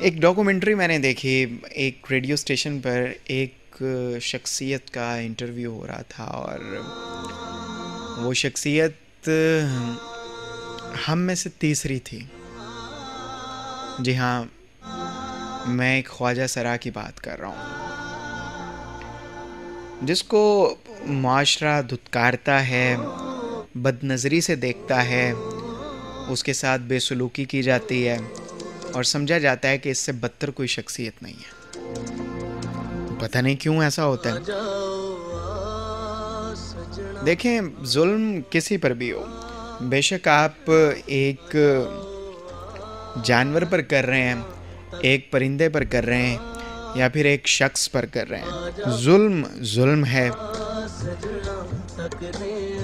ایک ڈاکومنٹری میں نے دیکھی، ایک ریڈیو اسٹیشن پر ایک شخصیت کا انٹرویو ہو رہا تھا، اور وہ شخصیت ہم میں سے تیسری تھی۔ جی ہاں، میں ایک خواجہ سرا کی بات کر رہا ہوں، جس کو معاشرہ دھتکارتا ہے، بد نظری سے دیکھتا ہے، اس کے ساتھ بے سلوکی کی جاتی ہے، اور سمجھا جاتا ہے کہ اس سے بدتر کوئی شخصیت نہیں ہے۔ پتہ نہیں کیوں ایسا ہوتا ہے۔ دیکھیں، ظلم کسی پر بھی ہو، بے شک آپ ایک جانور پر کر رہے ہیں، ایک پرندے پر کر رہے ہیں، یا پھر ایک شخص پر کر رہے ہیں، ظلم ظلم ہے۔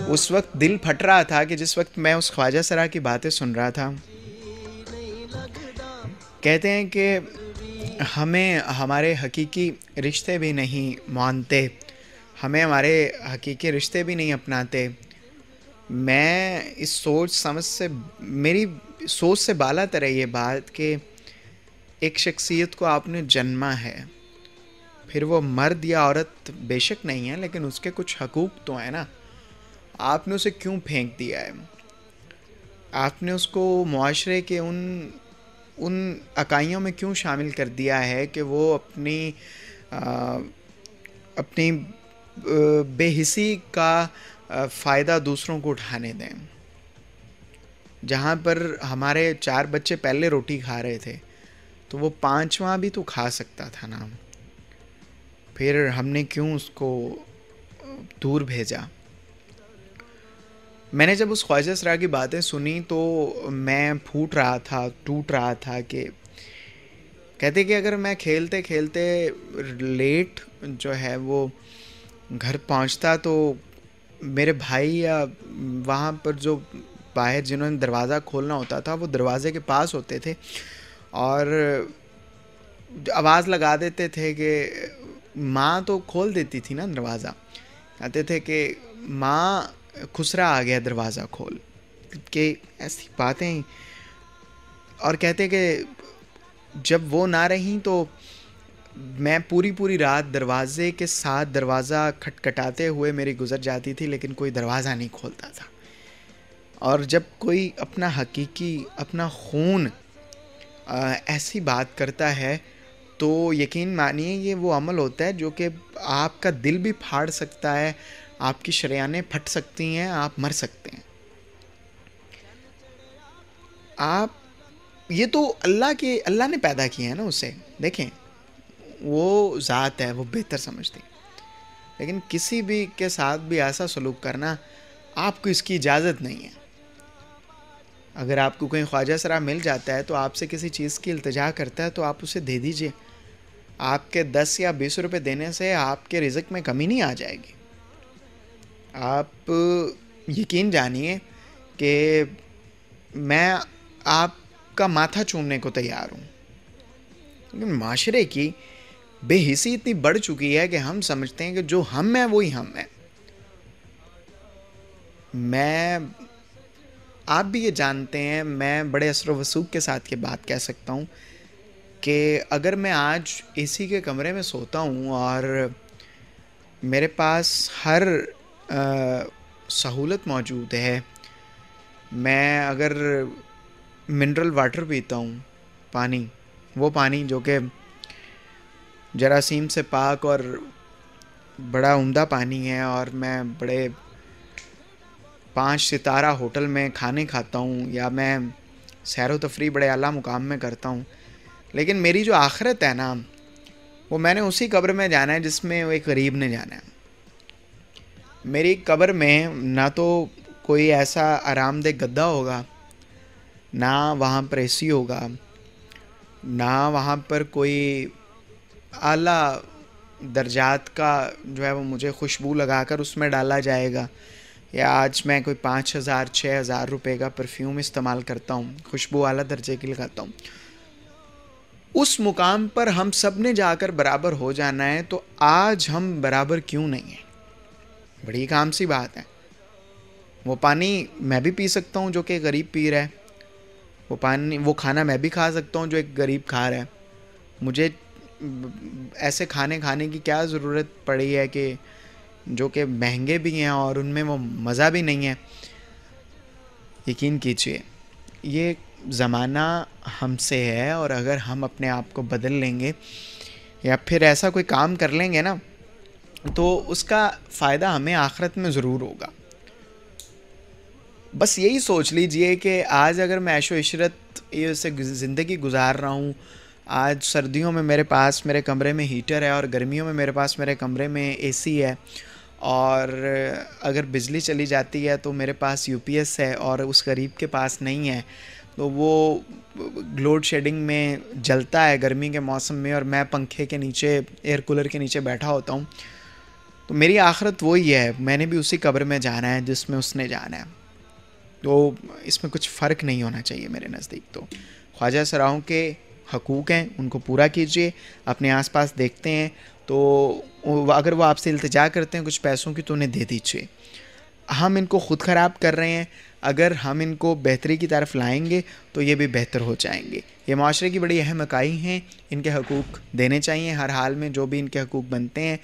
اس وقت دل پھٹ رہا تھا کہ جس وقت میں اس خواجہ سرا کی باتیں سن رہا تھا۔ کہتے ہیں کہ ہمیں ہمارے حقیقی رشتے بھی نہیں مانتے، ہمیں ہمارے حقیقی رشتے بھی نہیں اپناتے۔ میں اس سوچ سمجھ سے، میری سوچ سے بالا تر ہے یہ بات کہ ایک شخصیت کو آپ نے جنما ہے، پھر وہ مرد یا عورت بے شک نہیں ہے، لیکن اس کے کچھ حقوق تو ہیں نا۔ آپ نے اسے کیوں پھینک دیا ہے؟ آپ نے اس کو معاشرے کے ان اکائیوں میں کیوں شامل کر دیا ہے کہ وہ اپنی بے حسی کا فائدہ دوسروں کو اٹھانے دیں؟ جہاں پر ہمارے 4 بچے پہلے روٹی کھا رہے تھے، تو وہ 5واں بھی تو کھا سکتا تھا نا۔ پھر ہم نے کیوں اس کو دور بھیجا؟ میں نے جب اس خواجہ سرا کی باتیں سنی تو میں پھوٹ رہا تھا، ٹوٹ رہا تھا، کہ کہتے کہ اگر میں کھیلتے کھیلتے لیٹ جو ہے وہ گھر پہنچتا تو میرے بھائی یا وہاں پر جو باہر جنہوں نے دروازہ کھولنا ہوتا تھا وہ دروازے کے پاس ہوتے تھے، اور آواز لگا دیتے تھے کہ ماں تو کھول دیتی تھی نا دروازہ، کہتے تھے کہ ماں خسرا آ گیا دروازہ کھول، کہ ایسی باتیں۔ اور کہتے کہ جب وہ نہ رہیں تو میں پوری رات دروازے کے ساتھ دروازہ کھٹکھٹاتے ہوئے میری گزر جاتی تھی، لیکن کوئی دروازہ نہیں کھولتا تھا۔ اور جب کوئی اپنا حقیقی، اپنا خون ایسی بات کرتا ہے تو یقین مانیے یہ وہ عمل ہوتا ہے جو کہ آپ کا دل بھی پھاڑ سکتا ہے، آپ کی شریانیں پھٹ سکتی ہیں، آپ مر سکتے ہیں۔ یہ تو اللہ نے پیدا کیا ہے نا اسے، دیکھیں وہ ذات ہے، وہ بہتر سمجھتی، لیکن کسی بھی کے ساتھ بھی ایسا سلوک کرنا آپ کو اس کی اجازت نہیں ہے۔ اگر آپ کو کہیں خواجہ سرا مل جاتا ہے تو آپ سے کسی چیز کی التجا کرتا ہے تو آپ اسے دے دیجئے۔ آپ کے 10 یا 20 روپے دینے سے آپ کے رزق میں کمی نہیں آ جائے گی۔ آپ یقین جانیے کہ میں آپ کا ماتھا چومنے کو تیار ہوں، لیکن معاشرے کی بے حسی اتنی بڑھ چکی ہے کہ ہم سمجھتے ہیں کہ جو ہم ہیں وہی ہم ہیں۔ آپ بھی یہ جانتے ہیں، میں بڑے اثر و رسوخ کے ساتھ یہ بات کہہ سکتا ہوں کہ اگر میں آج اے سی کے کمرے میں سوتا ہوں اور میرے پاس ہر سہولت موجود ہے، میں اگر منرل واٹر پیتا ہوں، پانی، وہ پانی جو کہ جراثیم سے پاک اور بڑا عمدہ پانی ہے، اور میں بڑے 5 ستارہ ہوٹل میں کھانے کھاتا ہوں، یا میں سیر و تفریح بڑے اعلیٰ مقام میں کرتا ہوں، لیکن میری جو آخرت ہے نا، وہ میں نے اسی قبر میں جانا ہے جس میں ایک غریب نے جانا ہے۔ میری قبر میں نہ تو کوئی ایسا آرام دہ گدا ہوگا، نہ وہاں پر اے سی ہوگا، نہ وہاں پر کوئی اعلیٰ درجات کا جو ہے وہ مجھے خوشبو لگا کر اس میں ڈالا جائے گا، یا آج میں کوئی 5,000 6,000 روپے کا پرفیوم استعمال کرتا ہوں، خوشبو اعلیٰ درجے کی لگاتا ہوں۔ اس مقام پر ہم سب نے جا کر برابر ہو جانا ہے، تو آج ہم برابر کیوں نہیں ہیں؟ بڑی کام سی بات ہے۔ وہ پانی میں بھی پی سکتا ہوں جو کہ غریب پی رہا ہے، وہ کھانا میں بھی کھا سکتا ہوں جو ایک غریب کھا رہا ہے، مجھے ایسے کھانے کی کیا ضرورت پڑی ہے کہ جو کہ مہنگے بھی ہیں اور ان میں وہ مزہ بھی نہیں ہے. یقین کیجیے یہ زمانہ ہم سے ہے، اور اگر ہم اپنے آپ کو بدل لیں گے یا پھر ایسا کوئی کام کر لیں گے نا تو اس کا فائدہ ہمیں آخرت میں ضرور ہوگا. بس یہی سوچ لیجئے کہ آج اگر میں عیش و عشرت سے زندگی گزار رہا ہوں، آج سردیوں میں میرے پاس میرے کمرے میں ہیٹر ہے اور گرمیوں میں میرے پاس میرے کمرے میں اے سی ہے، اور اگر بجلی چلی جاتی ہے تو میرے پاس یو پی ایس ہے اور اس غریب کے پاس نہیں ہے، تو وہ لوڈ شیڈنگ میں جلتا ہے گرمی کے موسم میں، اور میں پنکھے کے نیچے ایئر کولر کے نیچے بیٹھا ہوتا ہوں. تو میری آخرت وہی ہے، میں نے بھی اسی قبر میں جانا ہے جس میں اس نے جانا ہے. تو اس میں کچھ فرق نہیں ہونا چاہیے میرے نزدیک. تو خواجہ سراؤں کے حقوق ہیں ان کو پورا کیجئے. اپنے آس پاس دیکھتے ہیں تو اگر وہ آپ سے التجا کرتے ہیں کچھ پیسوں کی تو انہیں دے دیجئے. ہم ان کو خود خراب کر رہے ہیں، اگر ہم ان کو بہتری کی طرف لائیں گے تو یہ بھی بہتر ہو جائیں گے. یہ معاشرے کی بڑی اہم اکائی ہیں، ان کے حقوق دینے چاہیے ہر حال میں، جو بھی ان کے حقوق بنتے ہیں